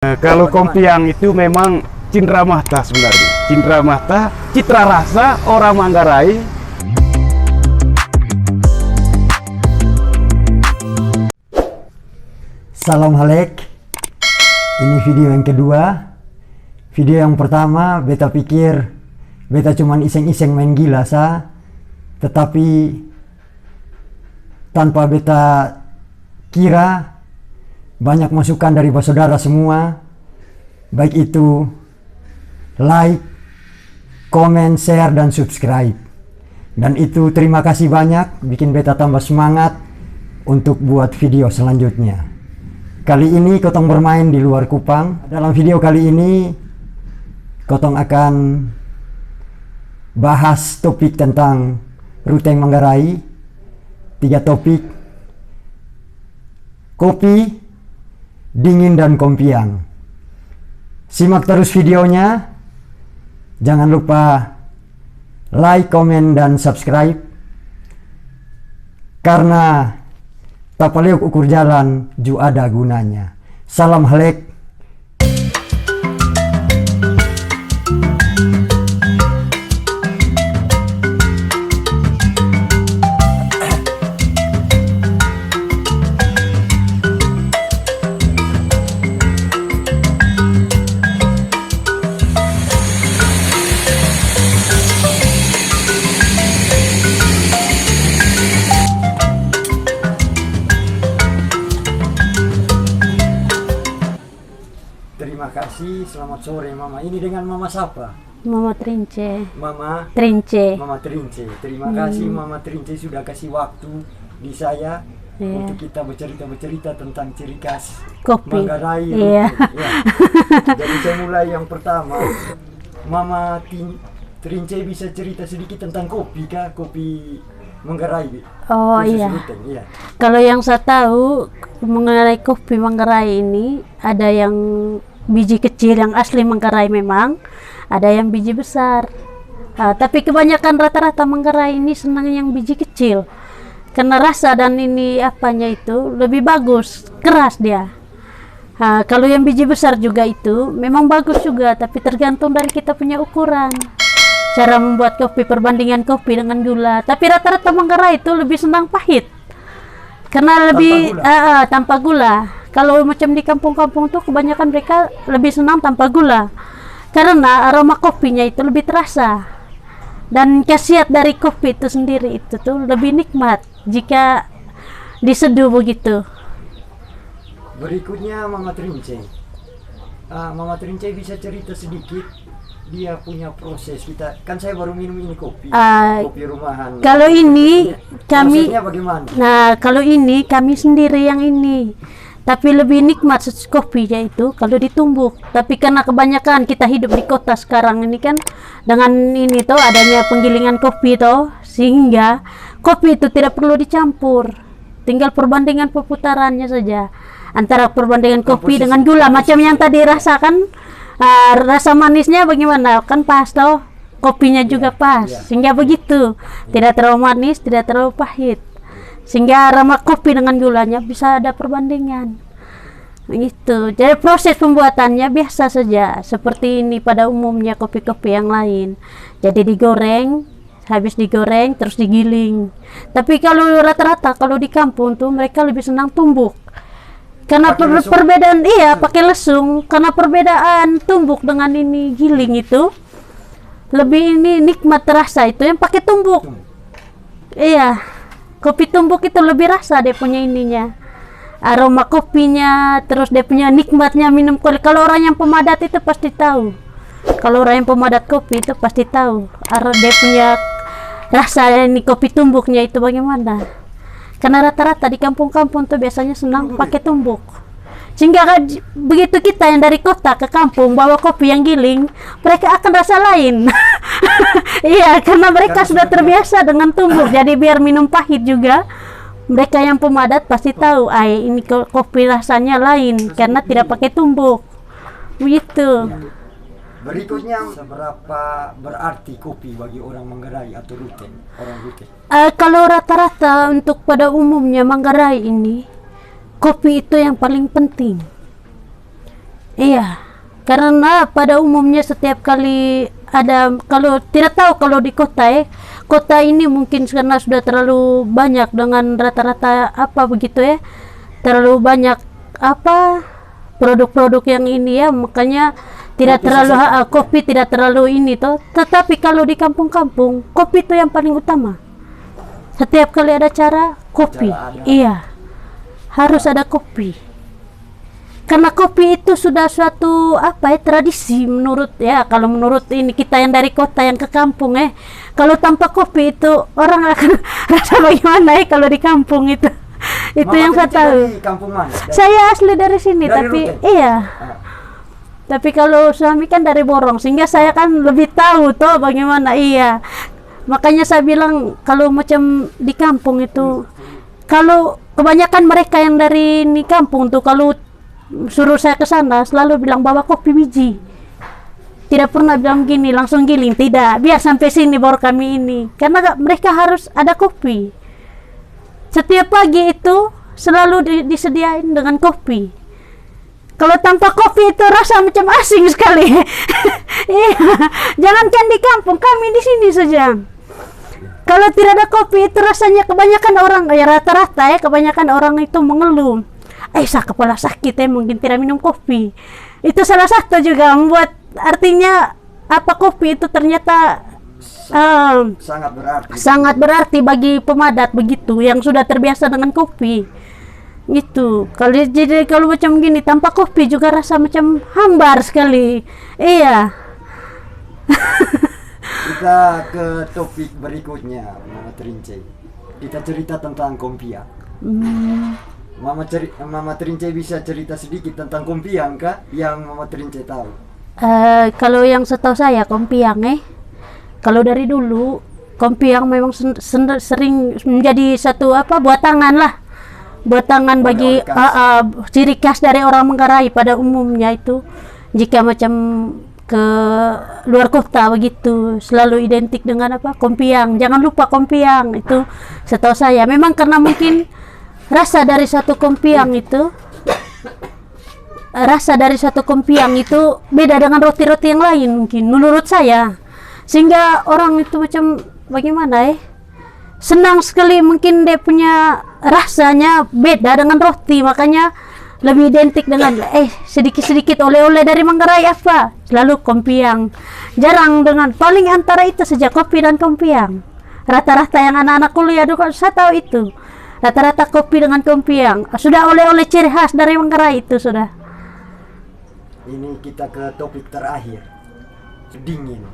Kalau Kompiang itu memang cindera mata sebenarnya. Cindera mata, citra rasa orang Manggarai. Salam Halek. Ini video yang kedua. Video yang pertama beta pikir beta cuman iseng-iseng main gila tetapi tanpa beta kira banyak masukan dari saudara semua, baik itu like, comment, share, dan subscribe. Dan itu terima kasih banyak, bikin beta tambah semangat untuk buat video selanjutnya. Kali ini Kotong bermain di luar Kupang. Dalam video kali ini Kotong akan bahas topik tentang Ruteng Manggarai. 3 topik: kopi, dingin, dan Kompiang. Simak terus videonya. Jangan lupa like, komen, dan subscribe. Karena tapaleuk ukur jalan ju ada gunanya. Salam Halek. Terima kasih, selamat sore Mama. Ini dengan Mama siapa? Mama Trince. Mama Trince. Mama Trince. Terima kasih Mama Trince sudah kasih waktu di saya untuk kita bercerita tentang ciri khas Kopi. Manggarai. Iya. Ya. Jadi saya mulai yang pertama. Mama Trince bisa cerita sedikit tentang kopi kah? Kopi Manggarai. Oh Khusus iya. Ruteng, iya. Kalau yang saya tahu mengenai kopi Manggarai ini, ada yang biji kecil yang asli Manggarai memang, ada yang biji besar. Tapi kebanyakan rata-rata Manggarai ini senang yang biji kecil. Karena rasa dan ini apanya itu lebih bagus, keras dia. Kalau yang biji besar juga itu memang bagus juga, tapi tergantung dari kita punya ukuran. Cara membuat kopi, perbandingan kopi dengan gula. Tapi rata-rata Manggarai itu lebih senang pahit. Karena lebih tanpa gula. Kalau macam di kampung-kampung tuh kebanyakan mereka lebih senang tanpa gula. Karena aroma kopinya itu lebih terasa. Dan khasiat dari kopi itu sendiri itu tuh lebih nikmat jika diseduh begitu. Berikutnya Mama Trince. Mama Trince bisa cerita sedikit dia punya proses. Kan saya baru minum ini kopi rumahan. Kalau ini kami prosesnya bagaimana? Nah, kalau ini kami sendiri yang ini. Tapi lebih nikmat kopinya itu kalau ditumbuk. Tapi karena kebanyakan kita hidup di kota sekarang ini kan, dengan ini tuh adanya penggilingan kopi tuh, sehingga kopi itu tidak perlu dicampur. Tinggal perbandingan perputarannya saja. Antara perbandingan kopi dengan gula, macam yang tadi rasakan. Rasa manisnya bagaimana? Kan pas toh, kopinya juga pas. Sehingga begitu. Tidak terlalu manis, tidak terlalu pahit. Sehingga aroma kopi dengan gulanya bisa ada perbandingan. Gitu. Jadi proses pembuatannya biasa saja, seperti ini pada umumnya kopi-kopi yang lain. Jadi digoreng, habis digoreng terus digiling. Tapi kalau rata-rata kalau di kampung tuh mereka lebih senang tumbuk. Karena perbedaan pakai lesung. Karena perbedaan tumbuk dengan ini giling itu lebih ini nikmat terasa itu yang pakai tumbuk. Iya. Kopi tumbuk itu lebih rasa dia punya ininya, aroma kopinya, terus dia punya nikmatnya minum kopi. Kalau orang yang pemadat itu pasti tahu. Kalau orang yang pemadat kopi itu pasti tahu dia punya rasa ini kopi tumbuknya itu bagaimana. Karena rata-rata di kampung-kampung tuh biasanya senang pakai tumbuk. Sehingga begitu kita yang dari kota ke kampung bawa kopi yang giling, mereka akan rasa lain. Iya, karena mereka sudah terbiasa dengan tumbuk. Jadi biar minum pahit juga, mereka yang pemadat pasti tahu, ini kopi rasanya lain karena tidak pakai tumbuk. Begitu. Berikutnya, seberapa berarti kopi bagi orang Manggarai atau Ruteng, orang Ruteng? Kalau rata-rata untuk pada umumnya Manggarai ini, kopi itu yang paling penting. Iya, karena pada umumnya setiap kali ada, kalau tidak tahu kalau di kota ini mungkin karena sudah terlalu banyak dengan rata-rata apa begitu ya, terlalu banyak apa produk-produk yang ini ya, makanya tidak terlalu kopi tidak terlalu ini toh. Tetapi kalau di kampung-kampung kopi itu yang paling utama. Setiap kali ada acara kopi, iya harus ada kopi. Karena kopi itu sudah suatu apa ya, tradisi menurut ya, kalau menurut ini kita yang dari kota yang ke kampung kalau tanpa kopi itu orang akan rasa bagaimana kalau di kampung itu. Itu Mama yang saya tahu. dari kampung mana? Saya asli dari sini, Dari tapi Ruteng? iya. Tapi kalau suami kan dari Borong, sehingga saya kan lebih tahu toh bagaimana, iya. Makanya saya bilang kalau macam di kampung itu, kalau kebanyakan mereka yang dari ini kampung tuh kalau suruh saya ke sana selalu bilang bawa kopi biji. Tidak pernah bilang gini langsung giling, tidak. Biar sampai sini baru kami ini. Karena mereka harus ada kopi. Setiap pagi itu selalu disediain dengan kopi. Kalau tanpa kopi itu rasa macam asing sekali. Iya, jangankan di kampung, kami di sini saja. Kalau tidak ada kopi itu rasanya kebanyakan orang, ya rata-rata ya kebanyakan orang itu mengeluh. Kepala sakit mungkin tidak minum kopi. Itu salah satu juga membuat artinya apa kopi itu ternyata sangat berarti bagi pemadat begitu yang sudah terbiasa dengan kopi gitu. Kalau macam gini tanpa kopi juga rasa macam hambar sekali. Iya. Kita ke topik berikutnya, Mama Terince. Kita cerita tentang kompiang. Mama Terince bisa cerita sedikit tentang kompiang kah yang Mama Terince tahu? Kalau yang setahu saya kompiang kalau dari dulu kompiang memang sering menjadi satu apa buat tangan lah, buat tangan bagi ciri khas dari orang Manggarai pada umumnya itu. Jika macam ke luar kota begitu selalu identik dengan apa kompiang. Jangan lupa kompiang itu setahu saya memang karena mungkin rasa dari satu kompiang itu beda dengan roti-roti yang lain mungkin menurut saya. Sehingga orang itu macam bagaimana senang sekali mungkin dia punya rasanya beda dengan roti, makanya lebih identik dengan sedikit-sedikit oleh-oleh dari Manggarai apa selalu kompiang. Jarang dengan paling antara itu saja kopi dan kompiang. Rata-rata yang anak-anak kuliah dulu saya tahu itu rata-rata kopi dengan kompiang sudah oleh-oleh ciri khas dari Manggarai itu sudah. Ini kita ke topik terakhir, dingin.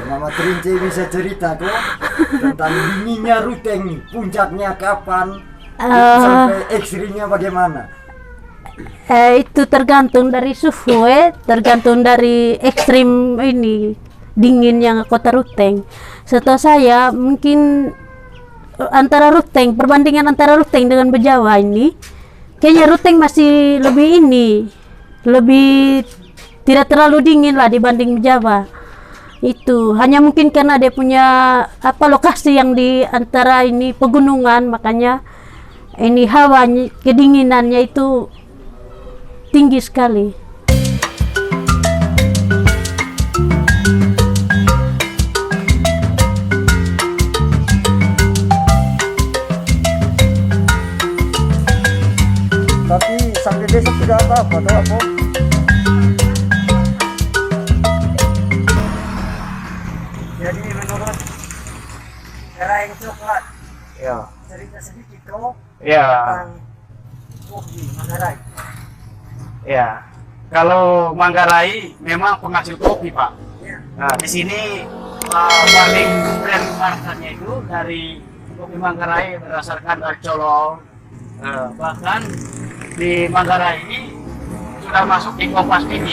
Mama Terince bisa cerita kok tentang dinginnya Ruteng, puncaknya kapan, sampai ekstrimnya bagaimana? Itu tergantung dari suhu tergantung dari ekstrim ini dinginnya kota Ruteng. Setahu saya mungkin perbandingan antara Ruteng dengan Bejawa ini kayaknya Ruteng masih lebih tidak terlalu dingin lah dibanding Jawa. Itu hanya mungkin karena dia punya apa lokasi yang di antara ini pegunungan, makanya ini hawanya kedinginannya itu tinggi sekali. Tapi sampai besok tidak apa-apa, tahu apa? Jadi menurut Keraing Coklat, Ya. cerita sedikit kok Ya. tentang kopi Manggarai. Ya. Kalau Manggarai memang penghasil kopi, Pak. Ya. Nah, di sini paling brand marketnya itu dari kopi Manggarai berdasarkan dari colong. Bahkan di Manggarai ini sudah masuk di Kompas TV.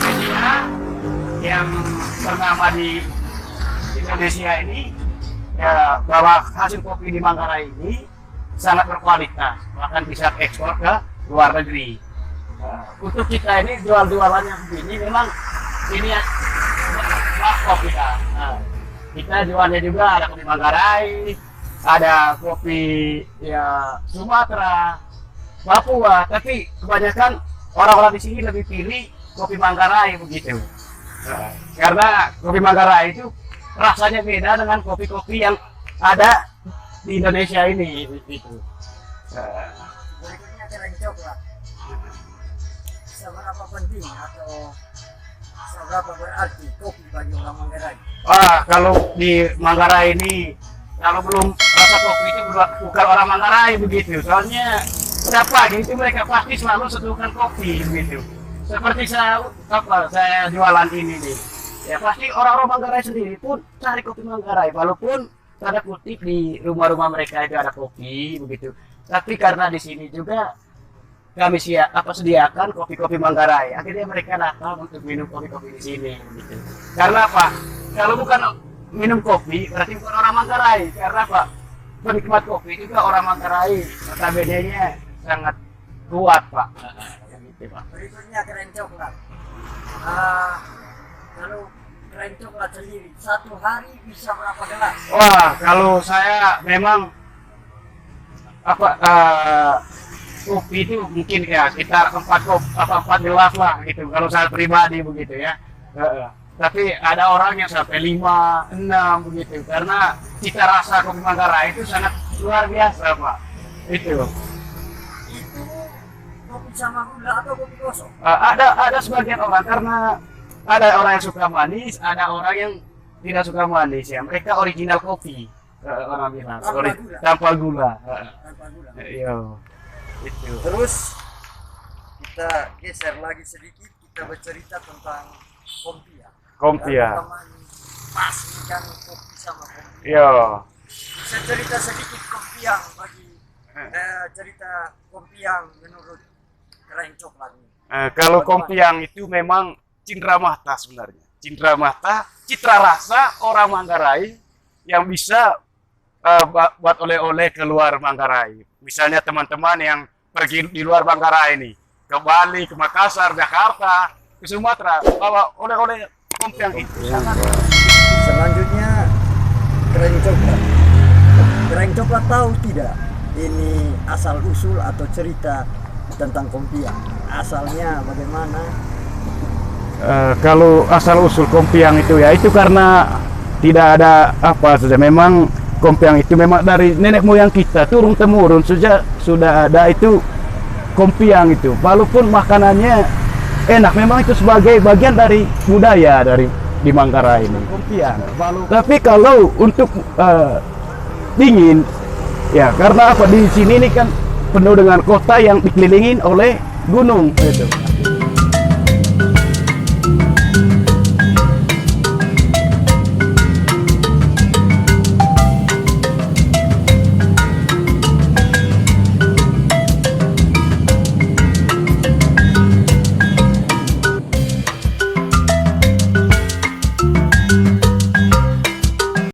Media yang ternama di Indonesia ini ya bahwa hasil kopi di Manggarai ini sangat berkualitas, bahkan bisa ekspor ke luar negeri. Untuk kita ini jual-jualan yang begini memang ini ya kopi kita. Kita jualnya juga ada kopi Manggarai, ada kopi ya Sumatera, Papua, tapi kebanyakan orang-orang di sini lebih pilih kopi Manggarai begitu. Karena kopi Manggarai itu rasanya beda dengan kopi-kopi yang ada di Indonesia ini gitu. Berikutnya keren coklat. Seberapa penting atau seberapa berarti kopi bagi orang Manggarai? Kalau di Manggarai ini, kalau belum rasa kopi itu bukan orang Manggarai begitu. Soalnya setiap pagi itu mereka pasti selalu seduhkan kopi begitu. Seperti saya jualan ini nih, ya pasti orang-orang Manggarai sendiri pun cari kopi Manggarai, walaupun tanda kutip di rumah-rumah mereka itu ada kopi begitu. Tapi karena di sini juga kami sediakan kopi-kopi Manggarai, akhirnya mereka datang untuk minum kopi-kopi di sini begitu. Karena apa? Kalau bukan minum kopi berarti bukan orang Manggarai. Karena apa? Penikmat kopi juga orang Manggarai, notabene-nya sangat kuat, Pak. Gitu, Pak. Berikutnya keren coklat. Kalau keren coklat sendiri satu hari bisa berapa gelas? Wah, kalau saya memang kopi itu mungkin ya sekitar 4 gelas lah gitu. Kalau saya pribadi begitu ya. Tapi ada orang yang sampai 5, 6 begitu. Karena cita rasa kopi Manggarai itu sangat luar biasa, Pak. Itu. Itu kopi sama gula atau kopi kosong? Ada sebagian orang, karena ada orang yang suka manis, ada orang yang tidak suka manis ya. Mereka original kopi, orang bilang tanpa gula. Tanpa gula. Iya, itu. Terus kita geser lagi sedikit, kita bercerita tentang kompia. Kompia. Pas ini kan kopi sama kompia. Iya. Bisa cerita sedikit kompiang bagi cerita kompiang menurut keren coklat ini. Kalau kompiang itu memang cindera mata sebenarnya. Cindera mata, citra rasa orang Manggarai yang bisa buat oleh-oleh ke luar Manggarai. Misalnya teman-teman yang pergi di luar Manggarai ini, ke Bali, ke Makassar, Jakarta, ke Sumatera, bawa oleh-oleh kompiang itu. Selanjutnya keren coklat. Keren coklat tahu tidak ini asal usul atau cerita tentang kompiang? Asalnya bagaimana? Kalau asal usul kompiang itu ya itu karena tidak ada apa saja. Memang kompiang itu memang dari nenek moyang kita turun temurun sudah ada itu kompiang itu. Walaupun makanannya enak, memang itu sebagai bagian dari budaya di Manggarai ini kompiang. Tapi kalau untuk dingin ya karena apa di sini ini kan penuh dengan kota yang dikelilingin oleh gunung gitu.